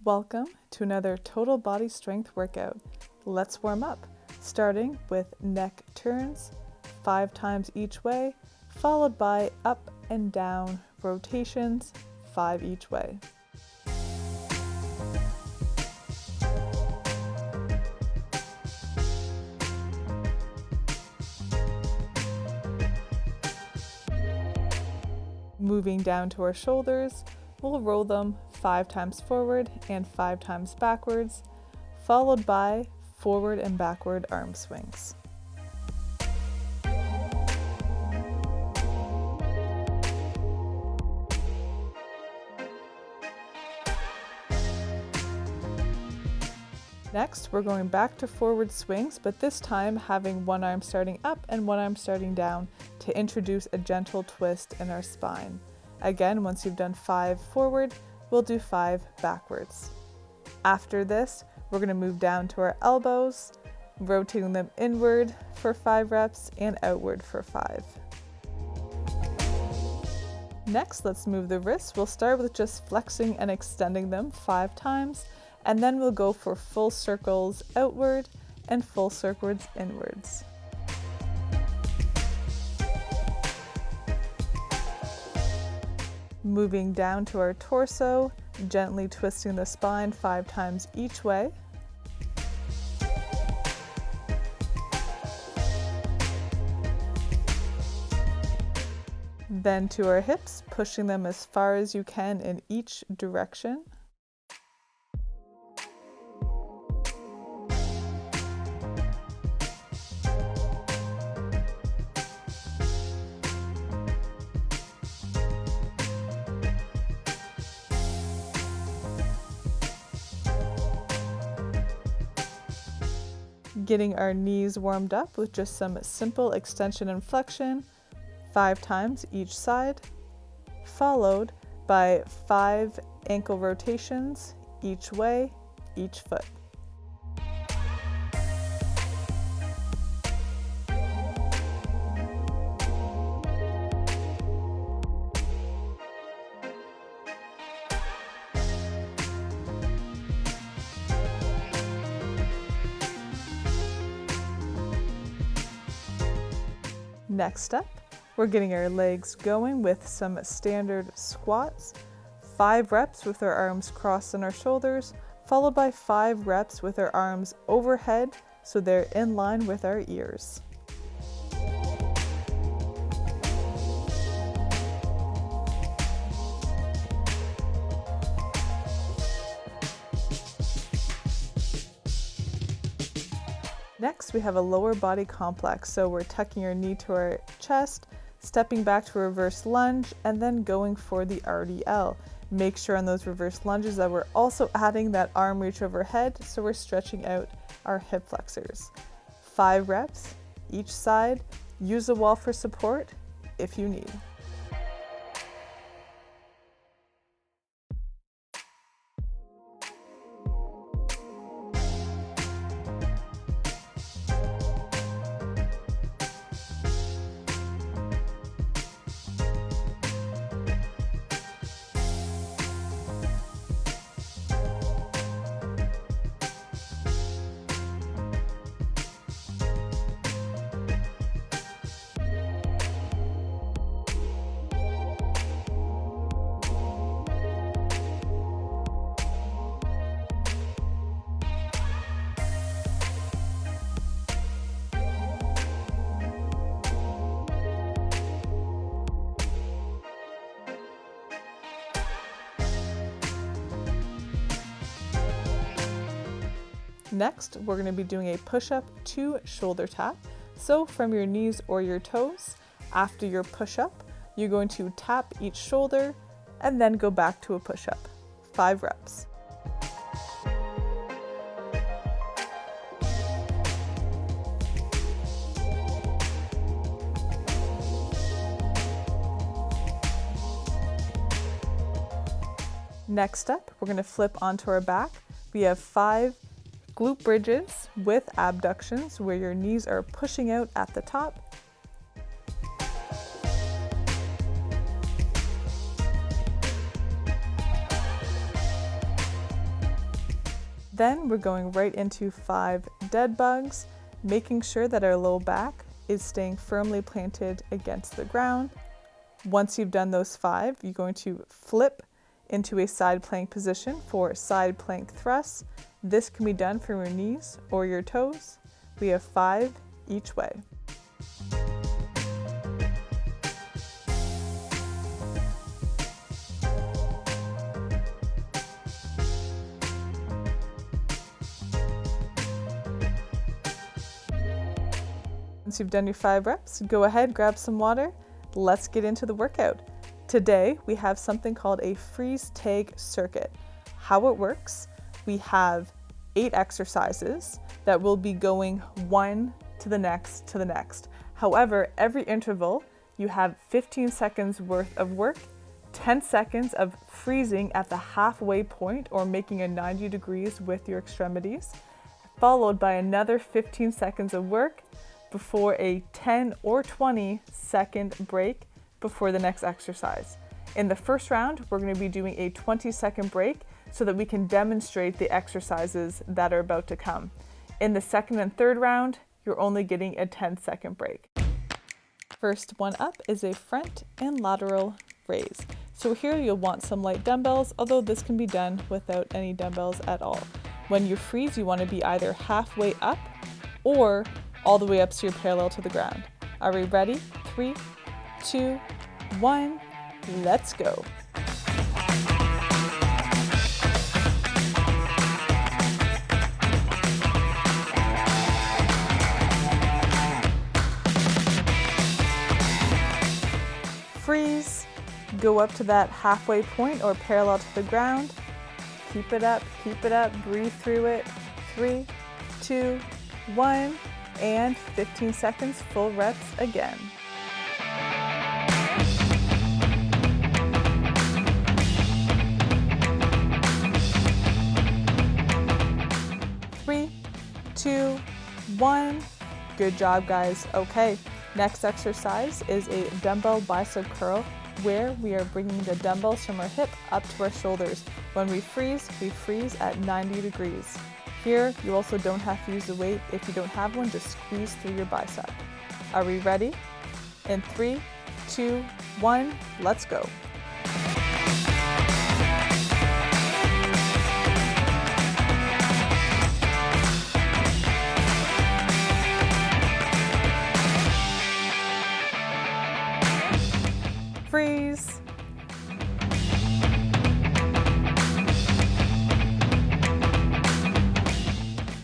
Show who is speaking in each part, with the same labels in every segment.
Speaker 1: Welcome to another total body strength workout. Let's warm up, starting with neck turns 5 times each way, followed by up and down rotations 5 each way. Moving down to our shoulders, we'll roll them 5 times forward and 5 times backwards, followed by forward and backward arm swings. Next, we're going back to forward swings, but this time having one arm starting up and one arm starting down to introduce a gentle twist in our spine. Again, once you've done 5 forward, we'll do 5 backwards. After this, we're going to move down to our elbows, rotating them inward for 5 reps and outward for 5. Next, let's move the wrists. We'll start with just flexing and extending them 5 times, and then we'll go for full circles outward and full circles inwards. Moving down to our torso, gently twisting the spine 5 times each way. Then to our hips, pushing them as far as you can in each direction. Getting our knees warmed up with just some simple extension and flexion 5 times each side, followed by 5 ankle rotations each way, each foot. Next up, we're getting our legs going with some standard squats, 5 reps with our arms crossed on our shoulders, followed by 5 reps with our arms overhead so they're in line with our ears. Next, we have a lower body complex, so we're tucking our knee to our chest, stepping back to a reverse lunge, and then going for the RDL. Make sure on those reverse lunges that we're also adding that arm reach overhead, so we're stretching out our hip flexors. 5 reps each side. Use the wall for support if you need. Next, we're going to be doing a push-up to shoulder tap. So from your knees or your toes, after your push-up, you're going to tap each shoulder and then go back to a push-up. 5 reps. Next up, we're going to flip onto our back. We have 5 glute bridges with abductions where your knees are pushing out at the top. Then we're going right into 5 dead bugs, making sure that our low back is staying firmly planted against the ground. Once you've done those 5, you're going to flip into a side plank position for side plank thrusts. This can be done from your knees or your toes. We have 5 each way. Once you've done your 5 reps, go ahead, grab some water. Let's get into the workout. Today, we have something called a freeze tag circuit. How it works, we have 8 exercises that will be going one to the next to the next. However, every interval, you have 15 seconds worth of work, 10 seconds of freezing at the halfway point or making a 90 degrees with your extremities, followed by another 15 seconds of work before a 10 or 20 second break before the next exercise. In the first round, we're going to be doing a 20-second break so that we can demonstrate the exercises that are about to come. In the second and third round, you're only getting a 10-second break. First one up is a front and lateral raise. So here you'll want some light dumbbells, although this can be done without any dumbbells at all. When you freeze, you want to be either halfway up or all the way up so you're parallel to the ground. Are we ready? 3, 2, 1, let's go. Freeze, go up to that halfway point or parallel to the ground. Keep it up, breathe through it. 3, 2, 1, and 15 seconds, full reps again. Three, 2, 1. Good job, guys. Okay, next exercise is a dumbbell bicep curl where we are bringing the dumbbells from our hip up to our shoulders. When we freeze at 90 degrees. Here, you also don't have to use the weight. If you don't have one, just squeeze through your bicep. Are we ready? In 3, 2, 1, let's go. Freeze.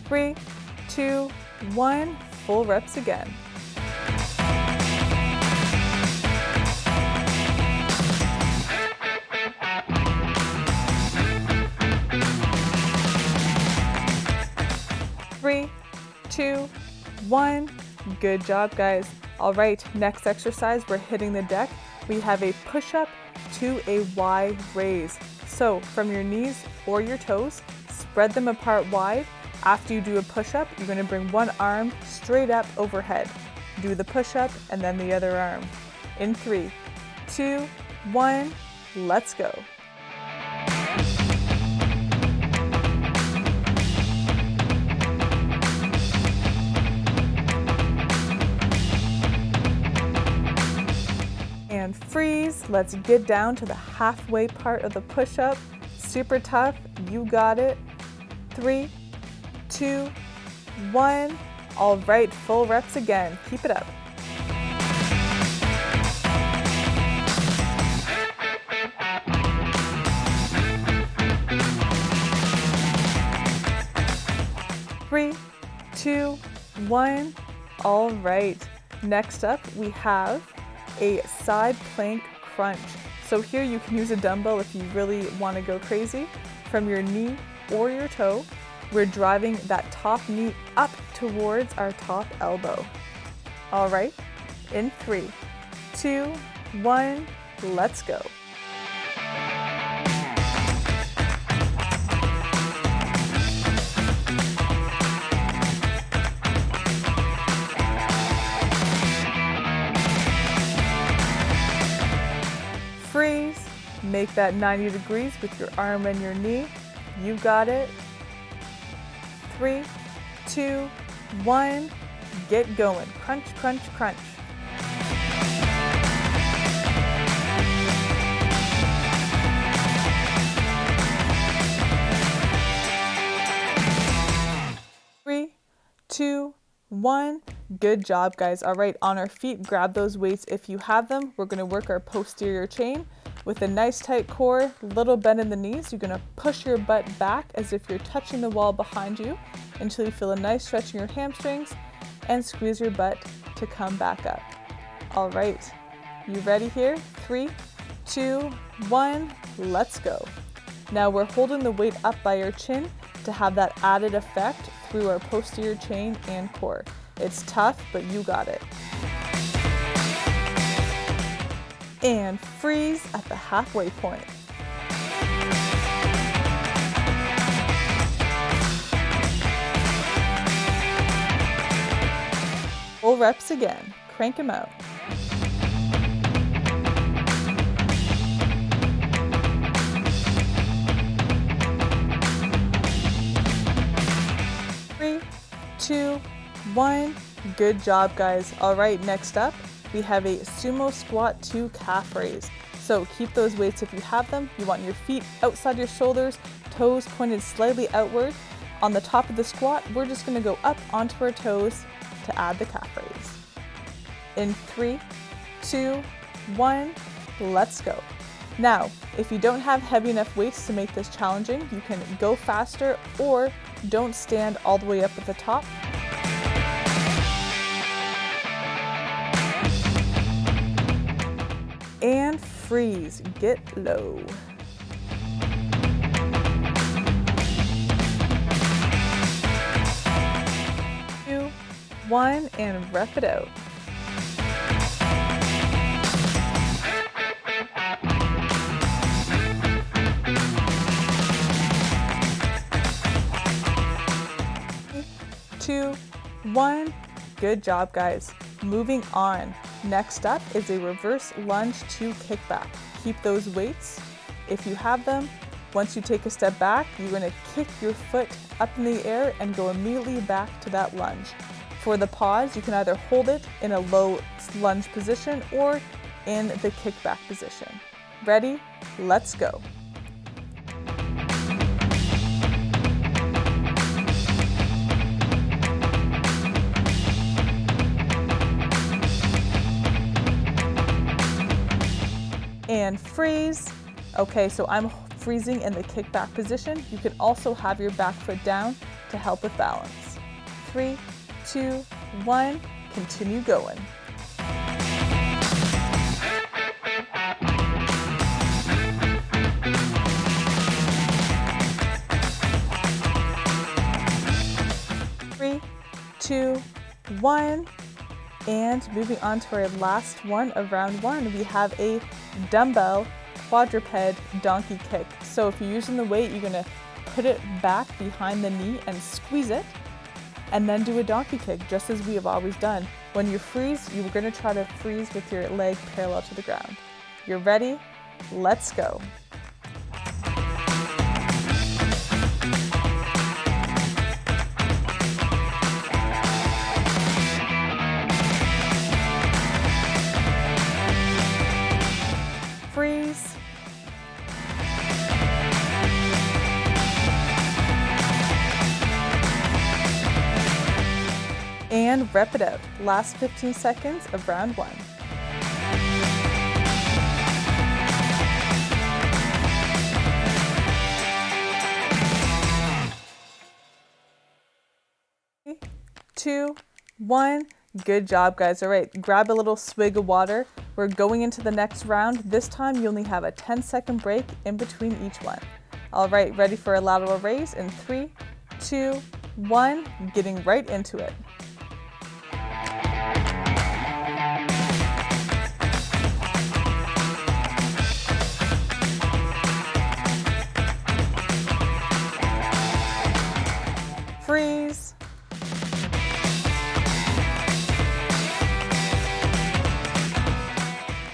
Speaker 1: 3, 2, 1, full reps again. Three, 2, 1. Good job, guys. All right, next exercise, we're hitting the deck. We have a push-up to a Y raise. So from your knees or your toes, spread them apart wide. After you do a push-up, you're going to bring one arm straight up overhead. Do the push-up and then the other arm. In 3, 2, 1, let's go. And freeze. Let's get down to the halfway part of the push-up. Super tough. You got it. 3, 2, 1. All right, full reps again. Keep it up. Three, 2, 1. All right. Next up, we have a side plank crunch. So here you can use a dumbbell if you really want to go crazy. From your knee or your toe, we're driving that top knee up towards our top elbow. All right, in 3, 2, 1, let's go. Freeze, make that 90 degrees with your arm and your knee. You got it. 3, 2, 1, get going. Crunch, crunch, crunch. Three, 2, 1. Good job, guys. All right, on our feet, grab those weights if you have them. We're gonna work our posterior chain with a nice tight core, little bend in the knees. You're gonna push your butt back as if you're touching the wall behind you until you feel a nice stretch in your hamstrings and squeeze your butt to come back up. All right, you ready here? 3, 2, 1, let's go. Now we're holding the weight up by your chin to have that added effect through our posterior chain and core. It's tough, but you got it. And freeze at the halfway point. Full reps again. Crank them out. Three, 2, 1. Good job, guys. All right, next up, we have a sumo squat to calf raise. So keep those weights if you have them. You want your feet outside your shoulders, toes pointed slightly outward. On the top of the squat, we're just gonna go up onto our toes to add the calf raise. In 3, 2, 1, let's go. Now, if you don't have heavy enough weights to make this challenging, you can go faster or don't stand all the way up at the top. And freeze, get low. 2, 1, and rep it out. Three, 2, 1, good job, guys. Moving on. Next up is a reverse lunge to kickback. Keep those weights if you have them. Once you take a step back, you're gonna kick your foot up in the air and go immediately back to that lunge. For the pause, you can either hold it in a low lunge position or in the kickback position. Ready? Let's go. And freeze. Okay, so I'm freezing in the kickback position. You can also have your back foot down to help with balance. 3, 2, 1, continue going. Three, 2, 1. And moving on to our last one of round 1, we have a dumbbell quadruped donkey kick. So if you're using the weight, you're gonna put it back behind the knee and squeeze it, and then do a donkey kick, just as we have always done. When you freeze, you're gonna try to freeze with your leg parallel to the ground. You're ready? Let's go. Freeze. And rep it out. Last 15 seconds of round 1. Three, 2, 1. Good job, guys. All right, grab a little swig of water. We're going into the next round. This time you only have a 10-second break in between each one. All right, ready for a lateral raise in 3, 2, 1, getting right into it. Freeze.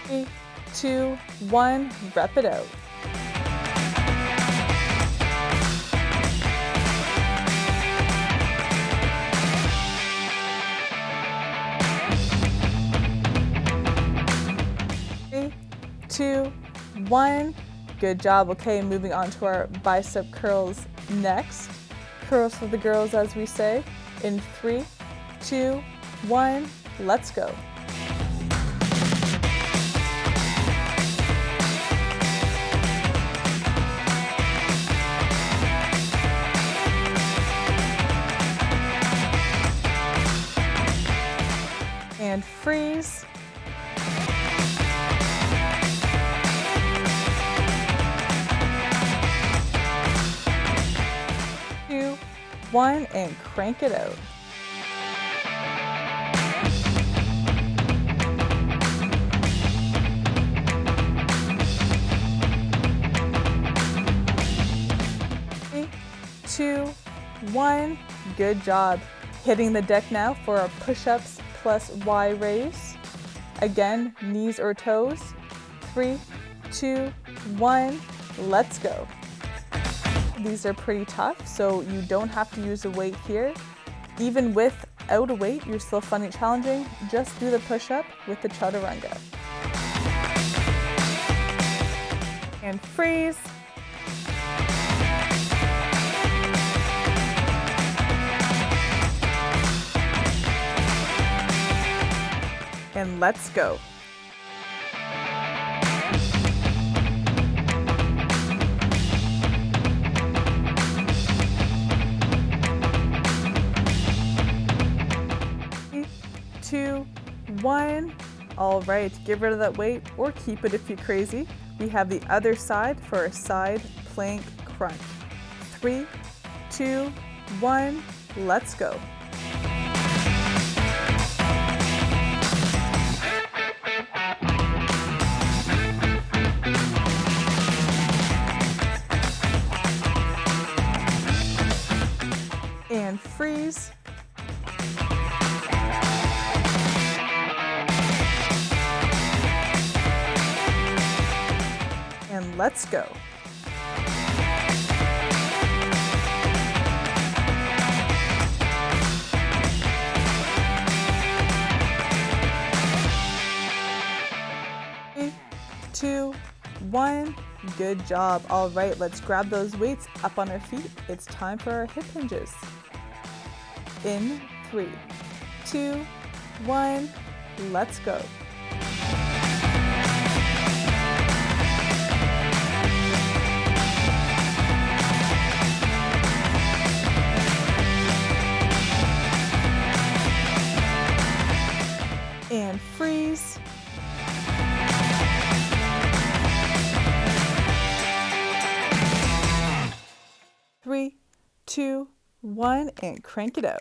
Speaker 1: 3, 2, 1, rep it out. 1. Good job. Okay, moving on to our bicep curls next. Curls for the girls, as we say. In 3, 2, 1, let's go. And freeze. Two, one, and crank it out. Three, 2, 1, good job. Hitting the deck now for our push-ups plus Y raise. Again, knees or toes. 3, 2, 1, let's go. These are pretty tough, so you don't have to use a weight here. Even without a weight, you're still finding it challenging. Just do the push-up with the chaturanga. And freeze. And let's go. Three, 2, 1. All right, get rid of that weight or keep it if you're crazy. We have the other side for a side plank crunch. 3, 2, 1, let's go. And freeze. And let's go. Three, 2, 1. Good job. All right, let's grab those weights up on our feet. It's time for our hip hinges. In 3, 2, 1, let's go. And freeze. Three, 2, 1, and crank it out.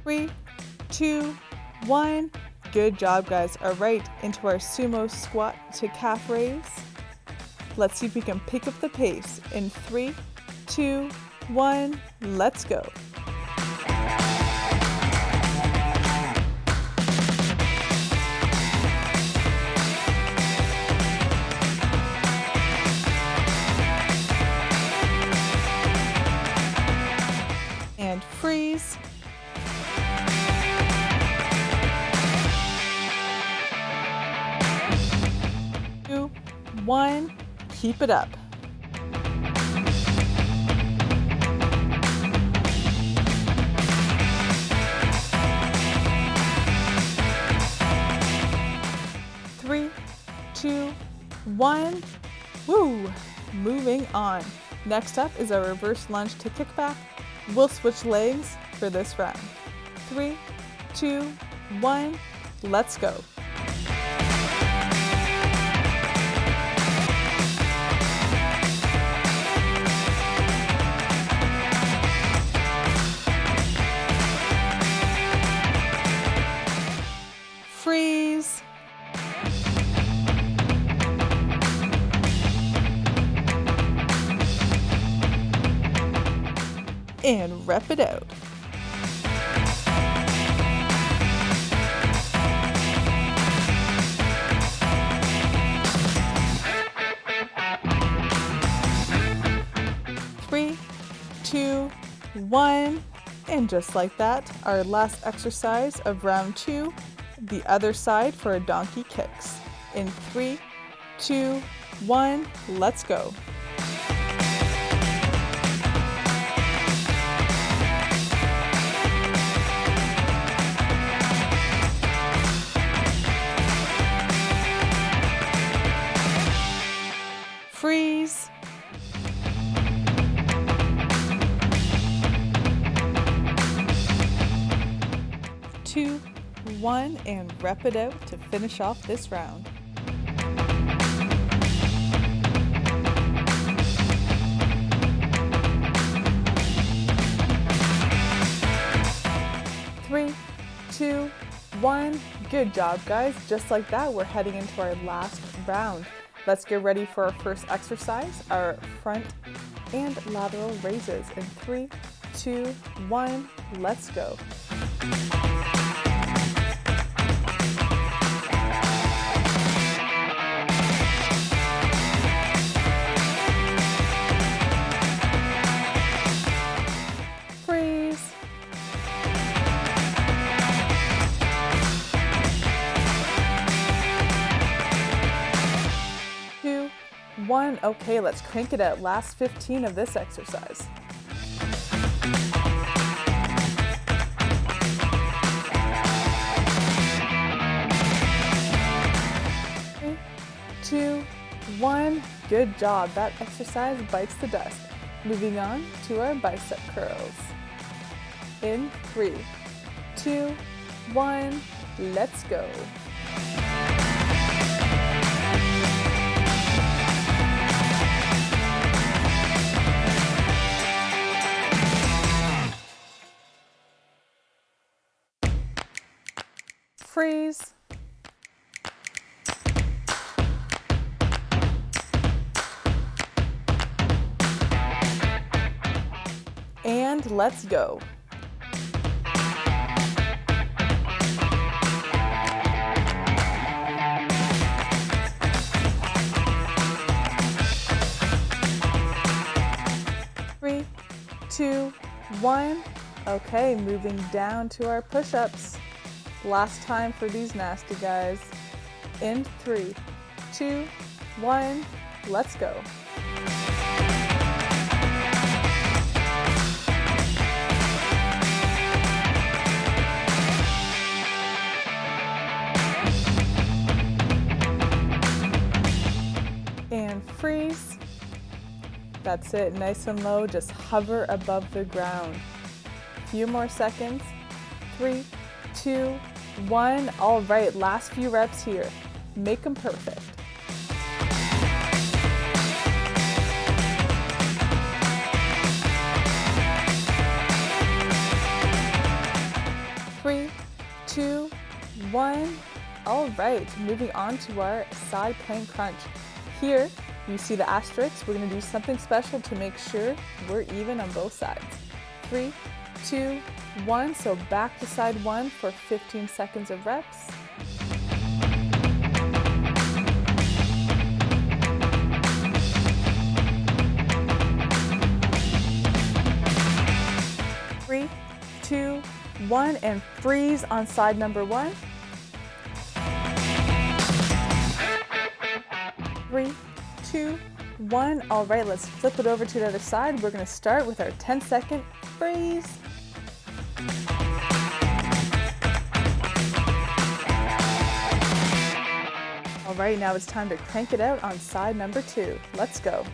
Speaker 1: Three, 2, 1. Good job, guys. All right, into our sumo squat to calf raise. Let's see if we can pick up the pace. In 3, 2, 1, let's go. And freeze. Two, 1, keep it up. Three, 2, 1. Woo! Moving on. Next up is our reverse lunge to kickback. We'll switch legs for this round. 3, 2, 1, let's go. Freeze. And rep it out. Three, 2, 1. And just like that, our last exercise of round 2, the other side for a donkey kicks. In 3, 2, 1, let's go. Freeze. 2, 1, and rep it out to finish off this round. Three, 2, 1. Good job, guys. Just like that, we're heading into our last round. Let's get ready for our first exercise, our front and lateral raises. In 3, 2, 1, let's go. Freeze. 2, 1. Okay, let's crank it out. Last 15 of this exercise. 3, 2, 1. Good job. That exercise bites the dust. Moving on to our bicep curls. In 3, 2, 1, let's go. Freeze. And let's go. Three, 2, 1. Okay, moving down to our push-ups. Last time for these nasty guys. In 3, 2, 1, let's go. And freeze. That's it, nice and low, just hover above the ground. A few more seconds. 3, 2, 1. All right, last few reps here. Make them perfect. 3, 2, 1. All right, moving on to our side plank crunch. Here, you see the asterisks. We're going to do something special to make sure we're even on both sides. 3, 2, 1. So back to side 1 for 15 seconds of reps. Three, 2, 1, and freeze on side number 1. 3, 2, 1. All right, let's flip it over to the other side. We're going to start with our 10-second freeze. All right, now it's time to crank it out on side number 2. Let's go.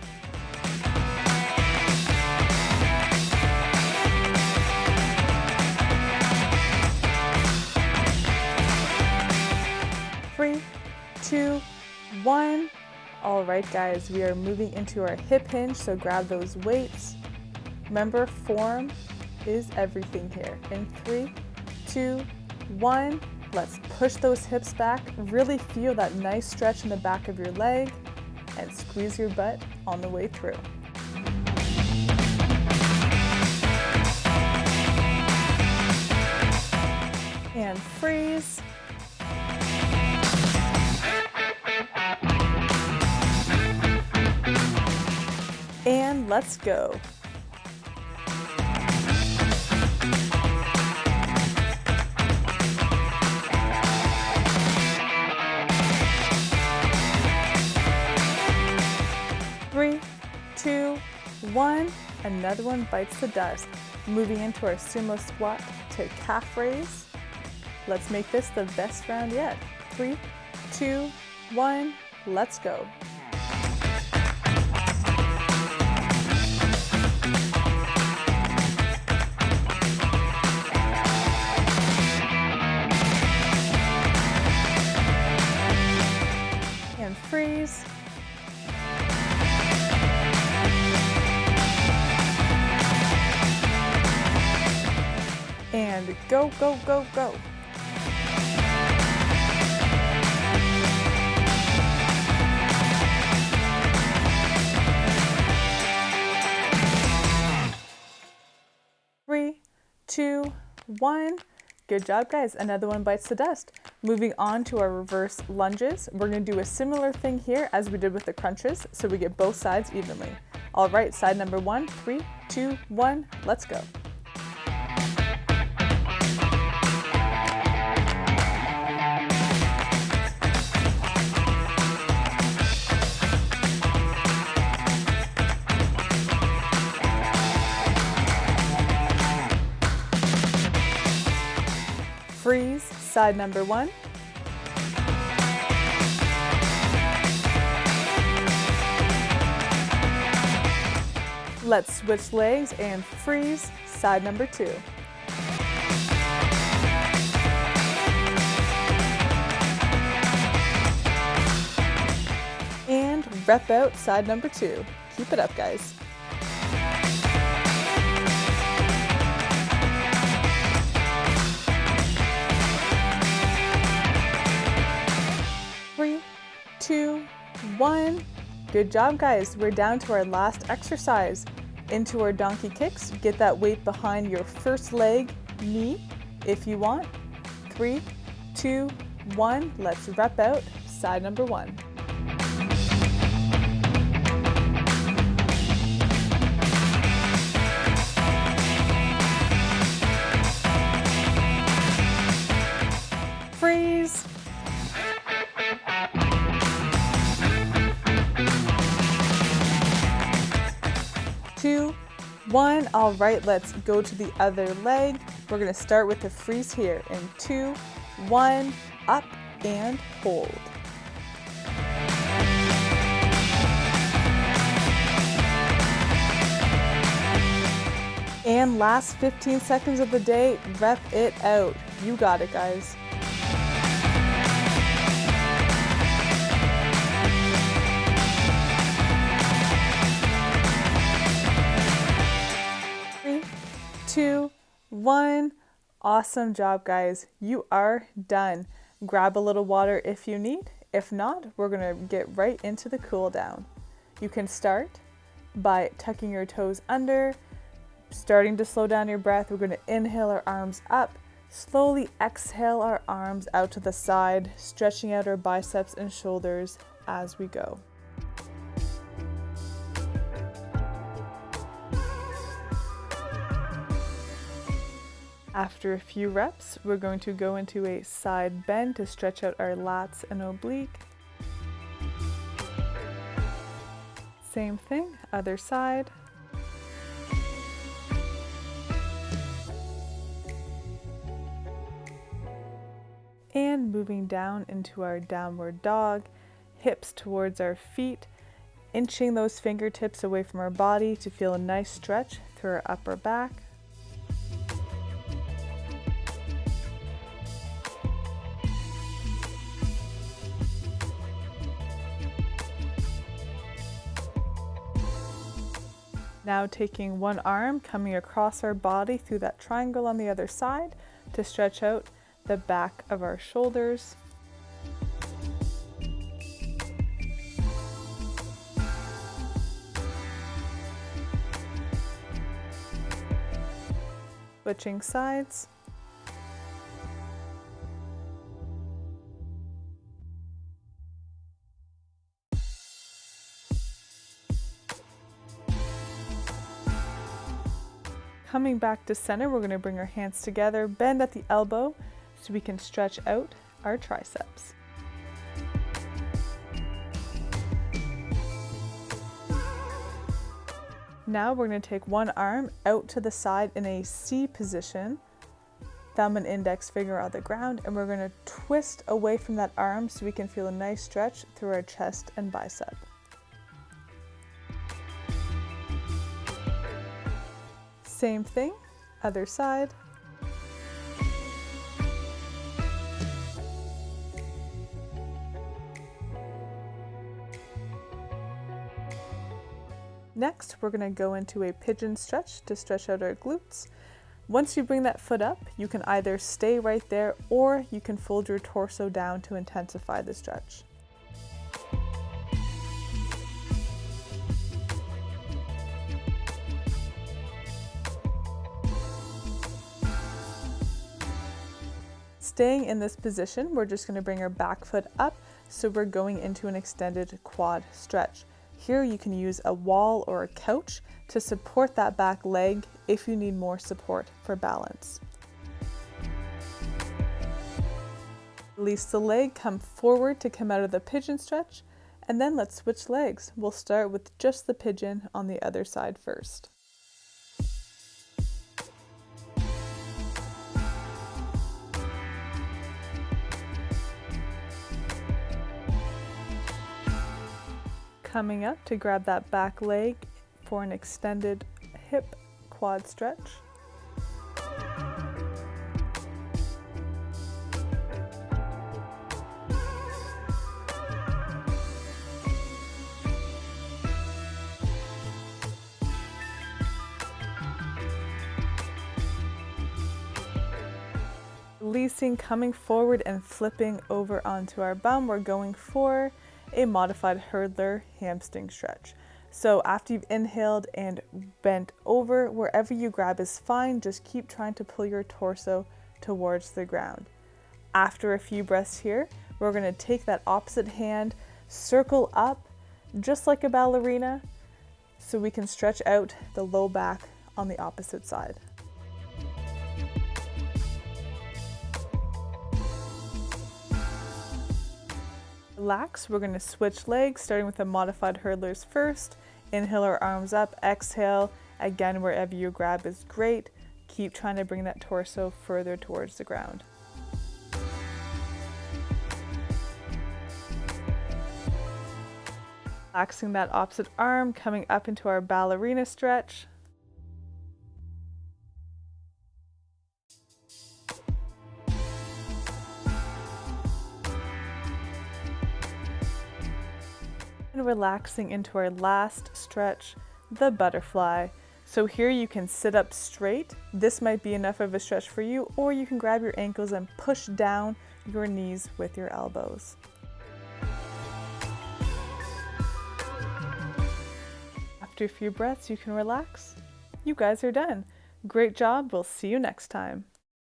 Speaker 1: Three, 2, 1. All right, guys, we are moving into our hip hinge, so grab those weights. Remember, form is everything here. In 3, 2, 1, let's push those hips back. Really feel that nice stretch in the back of your leg and squeeze your butt on the way through. And freeze. And let's go. 1, another one bites the dust. Moving into our sumo squat to calf raise. Let's make this the best round yet. 3, 2, 1, let's go. And freeze. And go, go, go, go. Three, 2, 1. Good job, guys. Another one bites the dust. Moving on to our reverse lunges. We're going to do a similar thing here as we did with the crunches, so we get both sides evenly. All right, side number 1, 3, 2, 1, let's go. Freeze, side number 1. Let's switch legs and freeze, side number 2. And rep out side number 2. Keep it up, guys. Three, 2, 1. Good job, guys. We're down to our last exercise. Into our donkey kicks. Get that weight behind your first leg, knee, if you want. 3, 2, 1. Let's rep out side number 1. Freeze. 2, 1. All right, let's go to the other leg. We're going to start with the freeze here in 2, 1, up and hold. And last 15 seconds of the day, rep it out. You got it, guys. Three, 2, 1. Awesome job, guys. You are done. Grab a little water if you need. If not, we're going to get right into the cool down. You can start by tucking your toes under, starting to slow down your breath. We're going to inhale our arms up, slowly exhale our arms out to the side, stretching out our biceps and shoulders as we go. After a few reps, we're going to go into a side bend to stretch out our lats and oblique. Same thing, other side. And moving down into our downward dog, hips towards our feet, inching those fingertips away from our body to feel a nice stretch through our upper back. Now taking one arm, coming across our body through that triangle on the other side to stretch out the back of our shoulders. Switching sides. Coming back to center, we're going to bring our hands together, bend at the elbow so we can stretch out our triceps. Now we're going to take one arm out to the side in a C position, thumb and index finger on the ground, and we're going to twist away from that arm so we can feel a nice stretch through our chest and bicep. Same thing, other side. Next, we're going to go into a pigeon stretch to stretch out our glutes. Once you bring that foot up, you can either stay right there or you can fold your torso down to intensify the stretch. Staying in this position, we're just going to bring our back foot up, so we're going into an extended quad stretch. Here you can use a wall or a couch to support that back leg if you need more support for balance. Release the leg, come forward to come out of the pigeon stretch, and then let's switch legs. We'll start with just the pigeon on the other side first. Coming up to grab that back leg for an extended hip quad stretch. Releasing, coming forward and flipping over onto our bum. We're going for a modified hurdler hamstring stretch. So after you've inhaled and bent over, wherever you grab is fine. Just keep trying to pull your torso towards the ground. After a few breaths here, we're going to take that opposite hand, circle up just like a ballerina, so we can stretch out the low back on the opposite side. Relax, we're going to switch legs, starting with the modified hurdlers first. Inhale our arms up, exhale. Again, wherever you grab is great. Keep trying to bring that torso further towards the ground. Relaxing that opposite arm, coming up into our ballerina stretch. And relaxing into our last stretch, the butterfly. So here you can sit up straight. This might be enough of a stretch for you, or you can grab your ankles and push down your knees with your elbows. After a few breaths, you can relax. You guys are done. Great job. We'll see you next time.